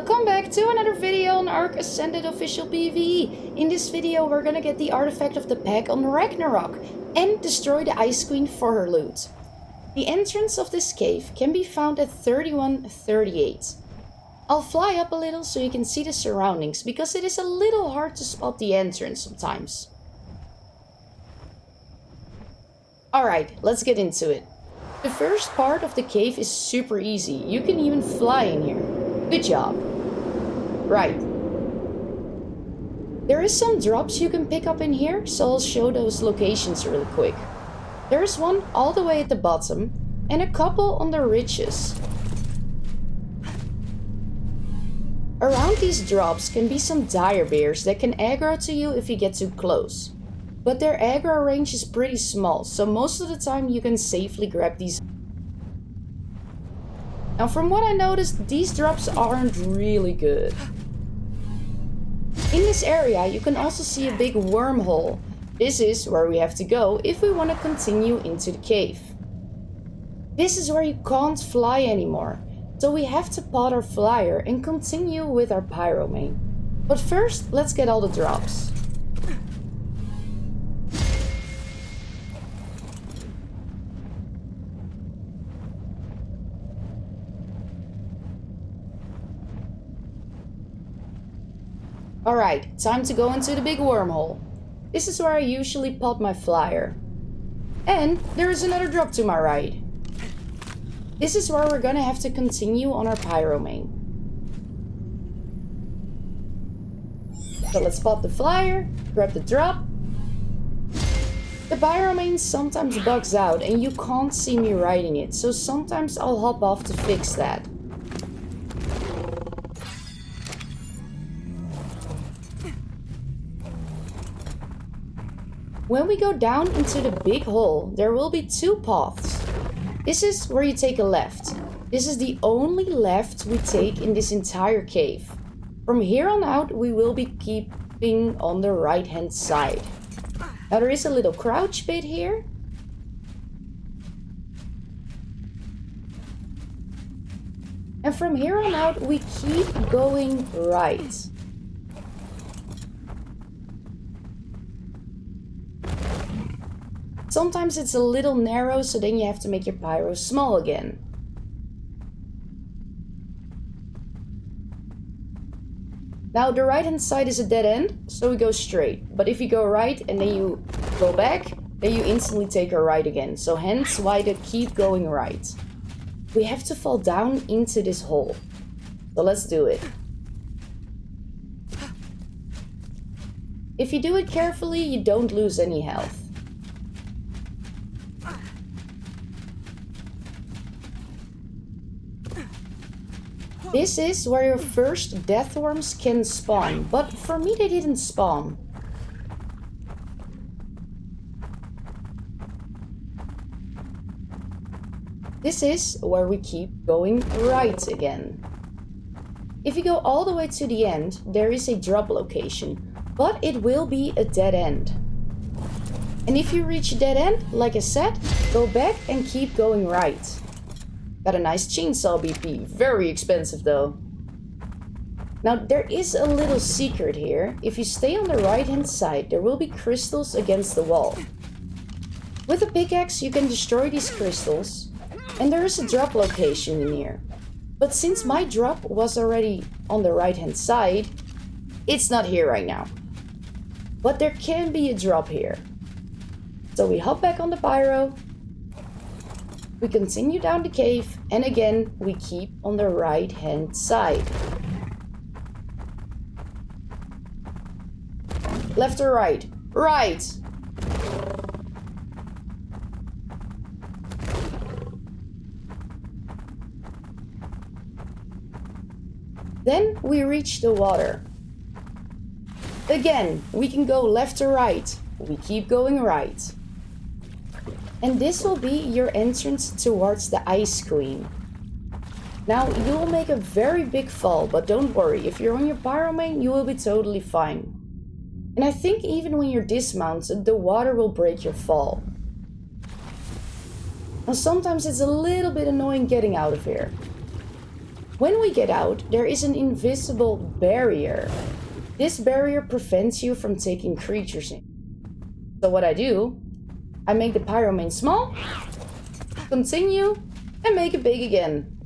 Welcome back to another video on Ark Ascended Official PVE. In this video we're gonna get the artifact of the pack on Ragnarok and destroy the Ice Queen for her loot. The entrance of this cave can be found at 3138. I'll fly up a little so you can see the surroundings because it is a little hard to spot the entrance sometimes. Alright, let's get into it. The first part of the cave is super easy, you can even fly in here. Good job. Right. There is some drops you can pick up in here, so I'll show those locations really quick. There is one all the way at the bottom, and a couple on the ridges. Around these drops can be some dire bears that can aggro to you if you get too close. But their aggro range is pretty small, so most of the time you can safely grab these. Now from what I noticed, these drops aren't really good. In this area you can also see a big wormhole. This is where we have to go if we want to continue into the cave. This is where you can't fly anymore, so we have to pod our Flier and continue with our Pyromane. But first, let's get all the drops. Alright, time to go into the big wormhole. This is where I usually pod my Flier. And there is another drop to my right. This is where we're gonna have to continue on our Pyromane. So let's pod the Flier, grab the drop. The Pyromane sometimes bugs out and you can't see me riding it, so sometimes I'll hop off to fix that. When we go down into the big hole, there will be two paths. This is where you take a left. This is the only left we take in this entire cave. From here on out, we will be keeping on the right hand side. Now there is a little crouch bit here. And from here on out, we keep going right. Sometimes it's a little narrow, so then you have to make your pyro small again. Now the right hand side is a dead end, so we go straight. But if you go right and then you go back, then you instantly take a right again. So hence why they keep going right. We have to fall down into this hole. So let's do it. If you do it carefully, you don't lose any health. This is where your first death worms can spawn, but for me they didn't spawn. This is where we keep going right again. If you go all the way to the end, there is a drop location, but it will be a dead end. And if you reach a dead end, like I said, go back and keep going right. Got a nice chainsaw BP, very expensive though. Now there is a little secret here. If you stay on the right hand side, there will be crystals against the wall. With a pickaxe you can destroy these crystals, and there is a drop location in here. But since my drop was already on the right hand side, it's not here right now. But there can be a drop here. So we hop back on the pyro. We continue down the cave, and again, we keep on the right hand side. Left or right? Right! Then we reach the water. Again, we can go left or right. We keep going right. And this will be your entrance towards the Ice Queen. Now, you will make a very big fall, but don't worry, if you're on your Pyromane, you will be totally fine. And I think even when you're dismounted, the water will break your fall. Now, sometimes it's a little bit annoying getting out of here. When we get out, there is an invisible barrier. This barrier prevents you from taking creatures in. So what I do, I make the Pyromane small, continue, and make it big again.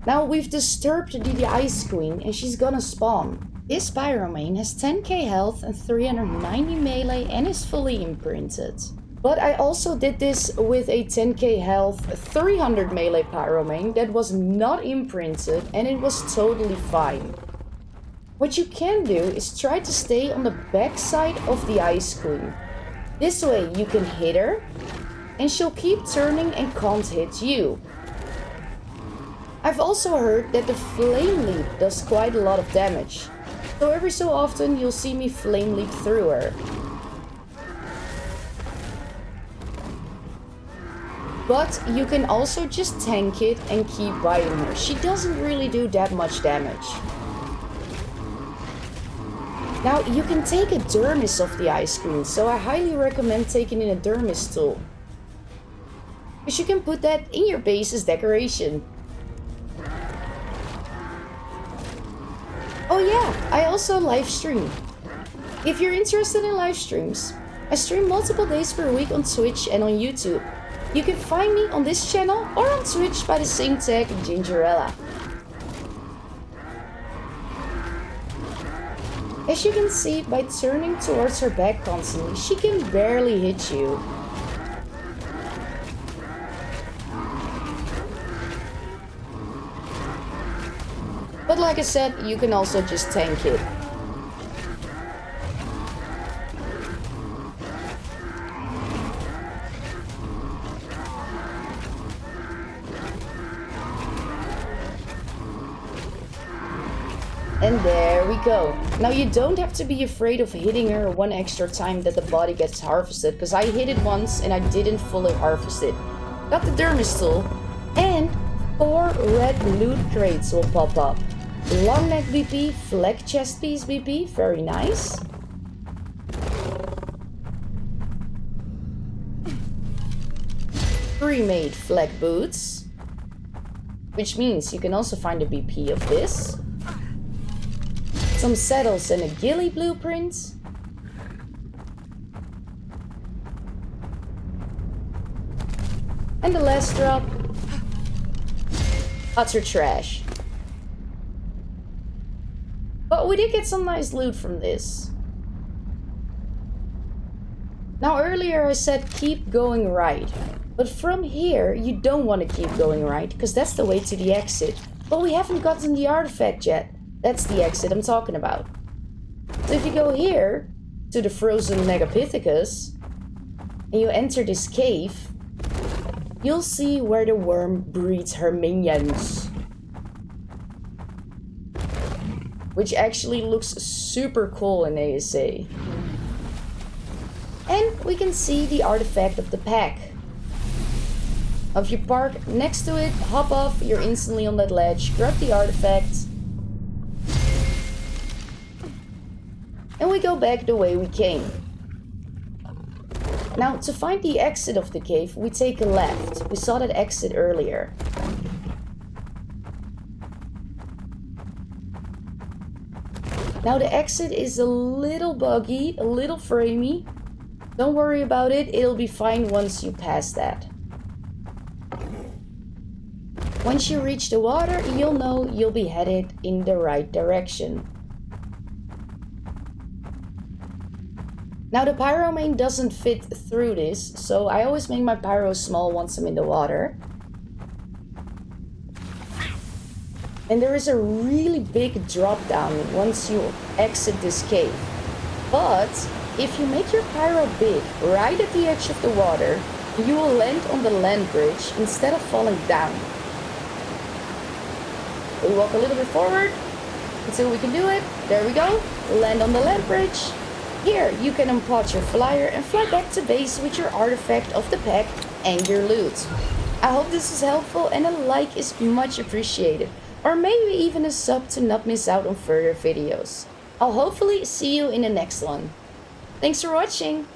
Now we've disturbed the Ice Queen and she's gonna spawn. This Pyromane has 10k health and 390 melee and is fully imprinted. But I also did this with a 10k health, 300 melee Pyromane that was not imprinted and it was totally fine. What you can do is try to stay on the back side of the Ice Queen. This way you can hit her and she'll keep turning and can't hit you. I've also heard that the Flame Leap does quite a lot of damage. So every so often you'll see me Flame Leap through her. But you can also just tank it and keep biting her. She doesn't really do that much damage. Now you can take a dermis off the Ice Queen, so I highly recommend taking in a dermis tool. Because you can put that in your base as decoration. Oh yeah, I also live stream. If you're interested in live streams, I stream multiple days per week on Twitch and on YouTube. You can find me on this channel or on Twitch by the same tag, Gingerella. As you can see, by turning towards her back constantly, she can barely hit you. But like I said, you can also just tank it. And there we go. Now you don't have to be afraid of hitting her one extra time that the body gets harvested, because I hit it once and I didn't fully harvest it. Got the dermis tool, and 4 red loot crates will pop up. Long neck BP, flag chest piece BP, very nice. Pre-made flag boots, which means you can also find a BP of this. Some saddles and a ghillie blueprint. And the last drop, utter trash. But we did get some nice loot from this. Now earlier I said keep going right. But from here you don't want to keep going right, because that's the way to the exit. But we haven't gotten the artifact yet. That's the exit I'm talking about. So if you go here to the frozen Megapithecus and you enter this cave, you'll see where the worm breeds her minions. Which actually looks super cool in ASA. And we can see the artifact of the pack. If you park next to it, hop off, you're instantly on that ledge, grab the artifact. And we go back the way we came. Now, to find the exit of the cave, we take a left. We saw that exit earlier. Now, the exit is a little buggy, a little framey. Don't worry about it, it'll be fine once you pass that. Once you reach the water, you'll know you'll be headed in the right direction. Now the Pyromane doesn't fit through this, so I always make my pyro small once I'm in the water. And there is a really big drop down once you exit this cave. But if you make your pyro big right at the edge of the water, you will land on the land bridge instead of falling down. We walk a little bit forward until we can do it. There we go. Land on the land bridge. Here you can unpod your Flier and fly back to base with your artifact of the pack and your loot. I hope this is helpful, and a like is much appreciated. Or maybe even a sub to not miss out on further videos. I'll hopefully see you in the next one. Thanks for watching!